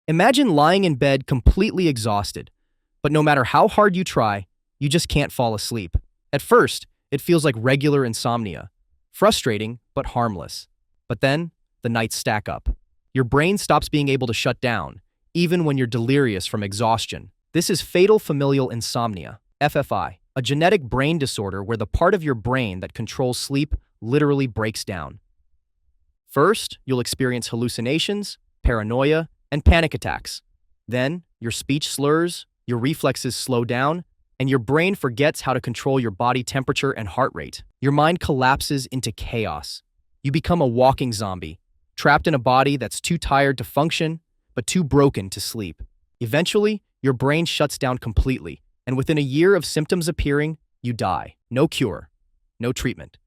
Imagine lying in bed completely exhausted, but no matter how hard you try, you just can't fall asleep. At first, it feels like regular insomnia, frustrating but harmless. But then, the nights stack up. Your brain stops being able to shut down, even when you're delirious from exhaustion. This is fatal familial insomnia, FFI, a genetic brain disorder where the part of your brain that controls sleep literally breaks down. First, you'll experience hallucinations, paranoia, and panic attacks. Then, your speech slurs, your reflexes slow down, and your brain forgets how to control your body temperature and heart rate. Your mind collapses into chaos. You become a walking zombie, trapped in a body that's too tired to function, but too broken to sleep. Eventually, your brain shuts down completely, and within a year of symptoms appearing, you die. No cure, no treatment.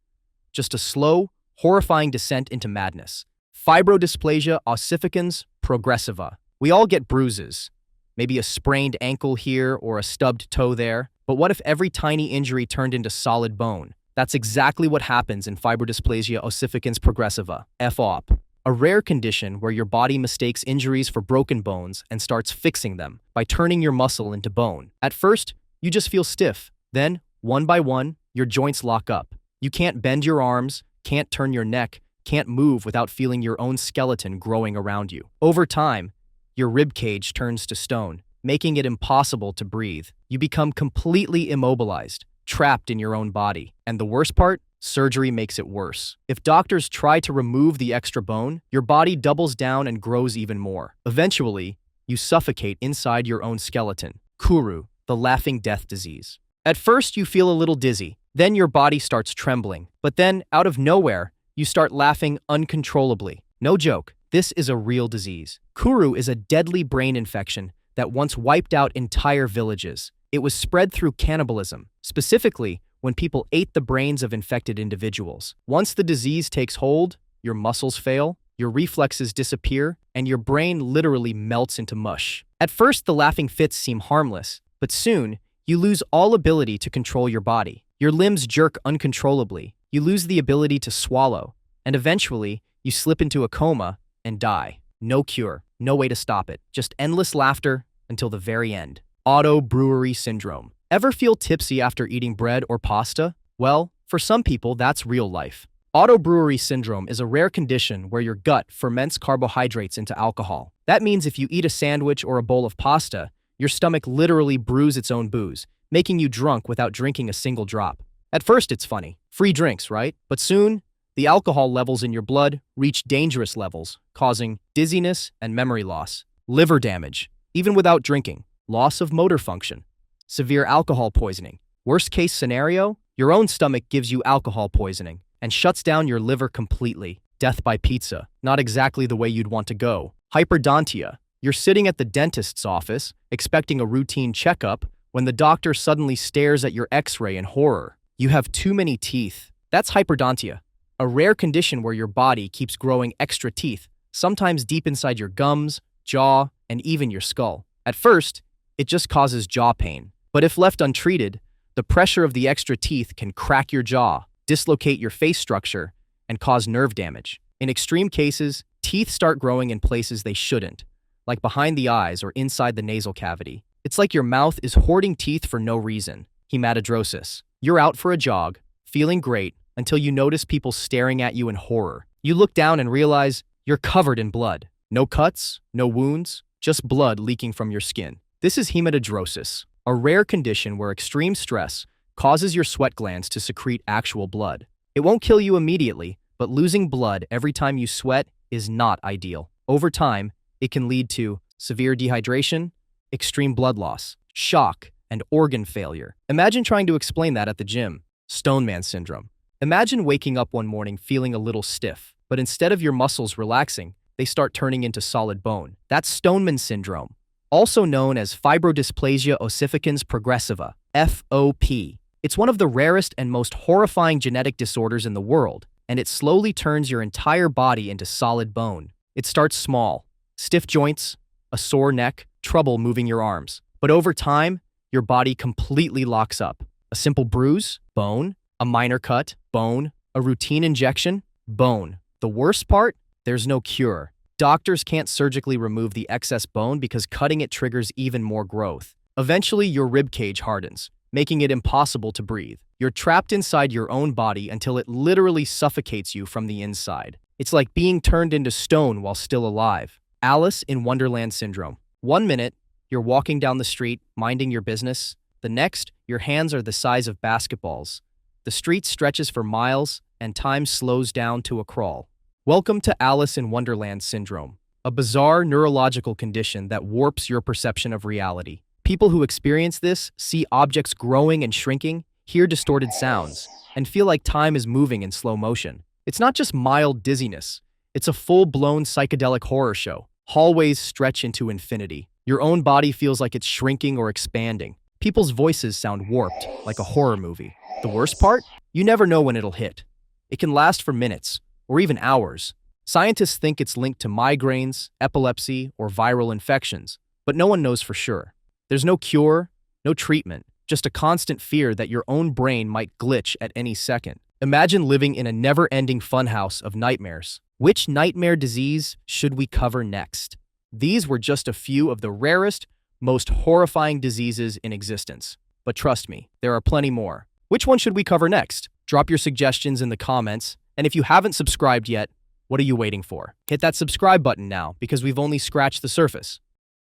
Just a slow, horrifying descent into madness. Fibrodysplasia ossificans progressiva. We all get bruises, maybe a sprained ankle here or a stubbed toe there. But what if every tiny injury turned into solid bone? That's exactly what happens in fibrodysplasia ossificans progressiva, FOP, a rare condition where your body mistakes injuries for broken bones and starts fixing them by turning your muscle into bone. At first, you just feel stiff. Then, one by one, your joints lock up. You can't bend your arms, can't turn your neck, can't move without feeling your own skeleton growing around you. Over time, your rib cage turns to stone, making it impossible to breathe. You become completely immobilized, trapped in your own body. And the worst part? Surgery makes it worse. If doctors try to remove the extra bone, your body doubles down and grows even more. Eventually, you suffocate inside your own skeleton. Kuru, the laughing death disease. At first, you feel a little dizzy. Then your body starts trembling. But then, out of nowhere, you start laughing uncontrollably. No joke, this is a real disease. Kuru is a deadly brain infection that once wiped out entire villages. It was spread through cannibalism, specifically when people ate the brains of infected individuals. Once the disease takes hold, your muscles fail, your reflexes disappear, and your brain literally melts into mush. At first, the laughing fits seem harmless, but soon, you lose all ability to control your body. Your limbs jerk uncontrollably, you lose the ability to swallow, and eventually, you slip into a coma and die. No cure, no way to stop it, just endless laughter until the very end. Auto-brewery syndrome. Ever feel tipsy after eating bread or pasta? Well, for some people, that's real life. Auto-brewery syndrome is a rare condition where your gut ferments carbohydrates into alcohol. That means if you eat a sandwich or a bowl of pasta, your stomach literally brews its own booze, making you drunk without drinking a single drop. At first, it's funny. Free drinks, right? But soon, the alcohol levels in your blood reach dangerous levels, causing dizziness and memory loss, liver damage, even without drinking, loss of motor function, severe alcohol poisoning. Worst case scenario, your own stomach gives you alcohol poisoning and shuts down your liver completely. Death by pizza, not exactly the way you'd want to go. Hyperdontia. You're sitting at the dentist's office, expecting a routine checkup, when the doctor suddenly stares at your x-ray in horror. You have too many teeth. That's hyperdontia, a rare condition where your body keeps growing extra teeth, sometimes deep inside your gums, jaw, and even your skull. At first, it just causes jaw pain. But if left untreated, the pressure of the extra teeth can crack your jaw, dislocate your face structure, and cause nerve damage. In extreme cases, teeth start growing in places they shouldn't, like behind the eyes or inside the nasal cavity. It's like your mouth is hoarding teeth for no reason. Hematidrosis. You're out for a jog, feeling great, until you notice people staring at you in horror. You look down and realize you're covered in blood. No cuts, no wounds, just blood leaking from your skin. This is hematidrosis, a rare condition where extreme stress causes your sweat glands to secrete actual blood. It won't kill you immediately, but losing blood every time you sweat is not ideal. Over time, it can lead to severe dehydration, extreme blood loss, shock, and organ failure. Imagine trying to explain that at the gym. Stoneman syndrome. Imagine waking up one morning feeling a little stiff, but instead of your muscles relaxing, they start turning into solid bone. That's Stoneman syndrome, also known as fibrodysplasia ossificans progressiva, FOP. It's one of the rarest and most horrifying genetic disorders in the world, and it slowly turns your entire body into solid bone. It starts small, stiff joints, a sore neck, trouble moving your arms. But over time, your body completely locks up. A simple bruise, bone. A minor cut, bone. A routine injection, bone. The worst part? There's no cure. doctors can't surgically remove the excess bone because cutting it triggers even more growth. Eventually, your rib cage hardens, making it impossible to breathe. You're trapped inside your own body until it literally suffocates you from the inside. It's like being turned into stone while still alive. Alice in Wonderland syndrome. 1 minute, you're walking down the street, minding your business. The next, your hands are the size of basketballs. The street stretches for miles, and time slows down to a crawl. Welcome to Alice in Wonderland syndrome, a bizarre neurological condition that warps your perception of reality. People who experience this see objects growing and shrinking, hear distorted sounds, and feel like time is moving in slow motion. It's not just mild dizziness, it's a full-blown psychedelic horror show. Hallways stretch into infinity. Your own body feels like it's shrinking or expanding. People's voices sound warped, like a horror movie. The worst part? You never know when it'll hit. It can last for minutes, or even hours. Scientists think it's linked to migraines, epilepsy, or viral infections, but no one knows for sure. There's no cure, no treatment, just a constant fear that your own brain might glitch at any second. Imagine living in a never-ending funhouse of nightmares. Which nightmare disease should we cover next? These were just a few of the rarest, most horrifying diseases in existence. But trust me, there are plenty more. Which one should we cover next? Drop your suggestions in the comments, and if you haven't subscribed yet, what are you waiting for? Hit that subscribe button now, because we've only scratched the surface.